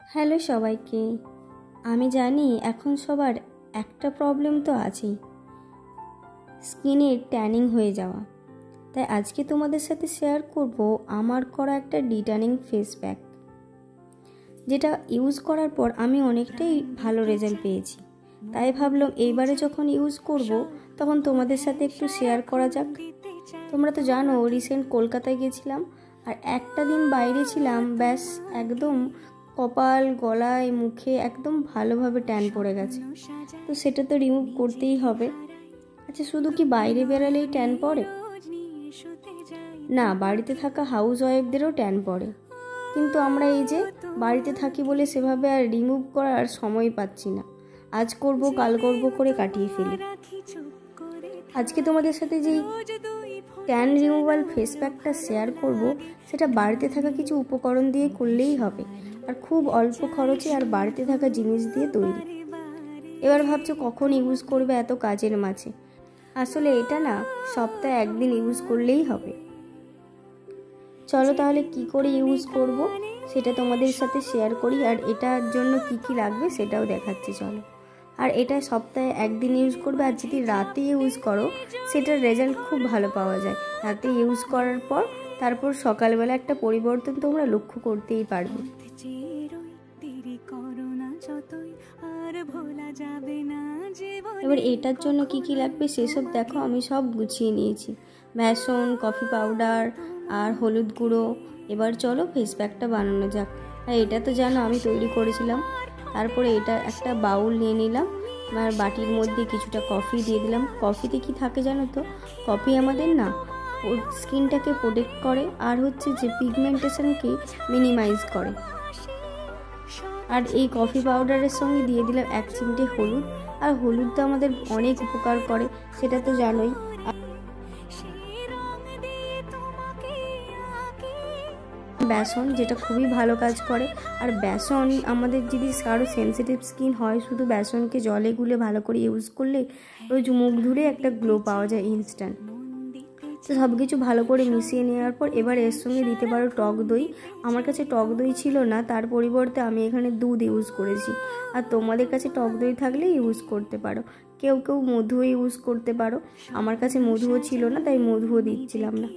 Hello সবাইকে। আমি জানি এখন সবার একটা প্রবলেম তো আছেই, স্কিনের ট্যানিং হয়ে যাওয়া। তাই আজকে তোমাদের সাথে শেয়ার করব আমার করা একটা ডিট্যানিং ফেস প্যাক, যেটা ইউজ করার পর আমি অনেকটাই ভালো রেজাল্ট পেয়েছি। তাই ভাবলাম এইবারে যখন ইউজ করব তখন তোমাদের সাথে একটু শেয়ার করা যাক। তোমরা তো জানো রিসেন্ট কলকাতায় গেছিলাম, আর একটা দিন বাইরে ছিলাম, ব্যাস একদম কপাল, গলায়, মুখে একদম ভালোভাবে ট্যান পড়ে গেছে। তো সেটা তো রিমুভ করতেই হবে। আচ্ছা, শুধু কি বাইরে বেরালেই ট্যান পড়ে? না, বাড়িতে থাকা হাউস ওয়াইফদেরও ট্যান পড়ে, কিন্তু আমরা এই যে বাড়িতে থাকি বলে সেভাবে আর রিমুভ করার সময় পাচ্ছি না। আজ করব কাল করব করে কাটিয়ে ফেলি। আজকে তোমাদের সাথে যেই ট্যান রিমুভাল ফেস প্যাকটা শেয়ার করব, সেটা বাড়িতে থাকা কিছু উপকরণ দিয়ে করলেই হবে, আর খুব অল্প খরচে আর বাড়িতে থাকা জিনিস দিয়ে তৈরি। এবার ভাবছো কখন ইউজ করবে এত কাজের মাঝে? আসলে এটা না সপ্তাহে একদিন ইউজ করলেই হবে। চলো তাহলে কি করে ইউজ করব সেটা তোমাদের সাথে শেয়ার করি, আর এটার জন্য কি কি লাগবে সেটাও দেখাচ্ছি। চলো। আর এটা সপ্তাহে একদিন ইউজ করবে, আর যদি রাতে ইউজ করো সেটার রেজাল্ট খুব ভালো পাওয়া যায়। রাতে ইউজ করার পর তারপর সকালবেলা একটা পরিবর্তন তোমরা লক্ষ্য করতেই পারবে। এবার এটার জন্য কি কি লাগবে সেসব দেখো, আমি সব গুছিয়ে নিয়েছি। বেসন, কফি পাউডার আর হলুদ গুঁড়ো। এবার চলো ফেস প্যাকটা বানানো যাক। আর এটা তো জানো আমি তৈরি করেছিলাম। তারপরে এটা একটা বাউল নিয়ে নিলাম, আর বাটির মধ্যে কিছুটা কফি দিয়ে দিলাম। কফিতে কি থাকে জানো তো, কফি আমাদের না স্কিনটাকে প্রোটেক্ট করে, আর হচ্ছে যে পিগমেন্টেশনকে মিনিমাইজ করে। আর এই কফি পাউডারের সঙ্গে দিয়ে দিলাম 1 চিমটে হলুদ, আর হলুদটা আমাদের অনেক উপকার করে সেটা তো জানোই। বেসন, যেটা খুবই ভালো কাজ করে। আর বেসন আমাদের যদি কারো সেন্সিটিভ স্কিন হয়, শুধু বেসনকে জলে গুলে ভালো করে ইউজ করলে ওই যে মুখ ধুলে একটা গ্লো পাওয়া যায় ইনস্ট্যান্ট। তো সব কিছু ভালো করে মিশিয়ে নেওয়ার পর এবার এর সঙ্গে দিতে পারো টক দই। আমার কাছে টক দই ছিল না, তার পরিবর্তে আমি এখানে দুধ ইউজ করেছি। আর তোমাদের কাছে টক দই থাকলে ইউজ করতে পারো। কেউ কেউ মধুও ইউজ করতে পারো। আমার কাছে মধুও ছিল না, তাই মধুও দিচ্ছিলাম না।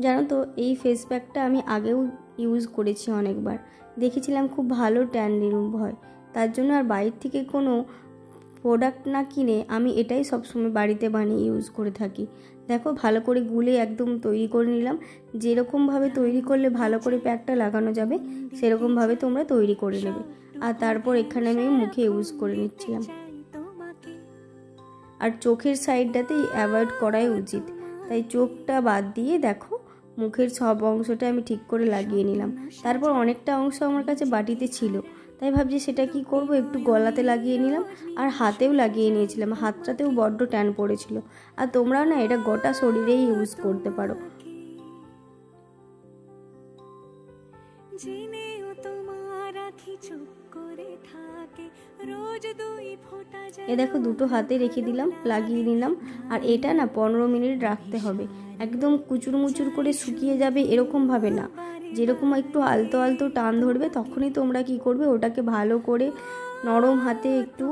জানো তো এই ফেস প্যাকটা আমি আগেও ইউজ করেছি অনেকবার, দেখেছিলাম খুব ভালো ট্যান রিমুভ হয়। তার জন্য আর বাইরে থেকে কোনো প্রোডাক্ট না কিনে আমি এটাই সবসময় বাড়িতে বানিয়ে ইউজ করে থাকি। দেখো ভালো করে গুলে একদম তৈরি করে নিলাম। যেরকমভাবে তৈরি করলে ভালো করে প্যাকটা লাগানো যাবে সেরকমভাবে তোমরা তৈরি করে নেবে। আর তারপর এখানে আমি মুখে ইউজ করে নিচ্ছিলাম। আর চোখের সাইডটাতেই অ্যাভয়েড করাই উচিত, তাই চোখটা বাদ দিয়ে দেখো মুখের সব অংশটা আমি ঠিক করে লাগিয়ে নিলাম। তারপর অনেকটা অংশ আমার কাছে বাটিতে ছিল, তাই ভাবছি সেটা কি করব, একটু গলাতে লাগিয়ে নিলাম, আর হাতেও লাগিয়ে নিয়েছিলাম। হাতটাতেও বড্ড ট্যান পড়েছিল। আর তোমরাও না এটা গোটা শরীরেই ইউজ করতে পারো। এ দেখো দুটো হাতে রেখে দিলাম, লাগিয়ে নিলাম। আর এটা না 15 মিনিট রাখতে হবে। একদম কুচুর মুচুর করে শুকিয়ে যাবে এরকম ভাবে না, যেরকম একটু আলতো আলতো টান ধরবে তখনই তোমরা কি করবে, ওটাকে ভালো করে নরম হাতে একটু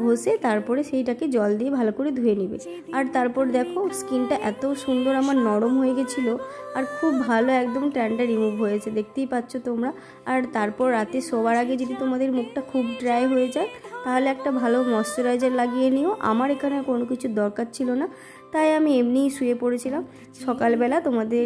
ঘষে তারপরে সেইটাকে জল দিয়ে ভালো করে ধুয়ে নেবে। আর তারপর দেখো স্কিনটা এত সুন্দর আমার নরম হয়ে গেছিলো, আর খুব ভালো একদম ট্যানটা রিমুভ হয়েছে, দেখতেই পাচ্ছ তোমরা। আর তারপর রাতে শোবার আগে যদি তোমাদের মুখটা খুব ড্রাই হয়ে যায় তাহলে একটা ভালো ময়শ্চারাইজার লাগিয়ে নিও। আমার এখানে কোনো কিছুর দরকার ছিল না, তাই আমি এমনিই শুয়ে পড়েছিলাম। সকালবেলা তোমাদের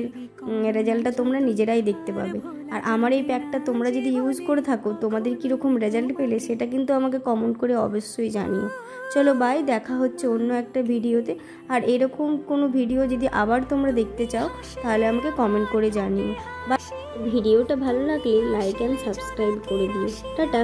রেজাল্টটা তোমরা নিজেরাই দেখতে পাবে। আর আমার এই প্যাকটা তোমরা যদি ইউজ করে থাকো তোমাদের কীরকম রেজাল্ট পেলে সেটা কিন্তু আমাকে কমেন্ট করে অবশ্যই জানিও। চলো বাই, দেখা হচ্ছে অন্য একটা ভিডিওতে। আর এরকম কোনো ভিডিও যদি আবার তোমরা দেখতে চাও তাহলে আমাকে কমেন্ট করে জানিও। বা ভিডিওটা ভালো লাগলে লাইক অ্যান্ড সাবস্ক্রাইব করে দিও। টাটা।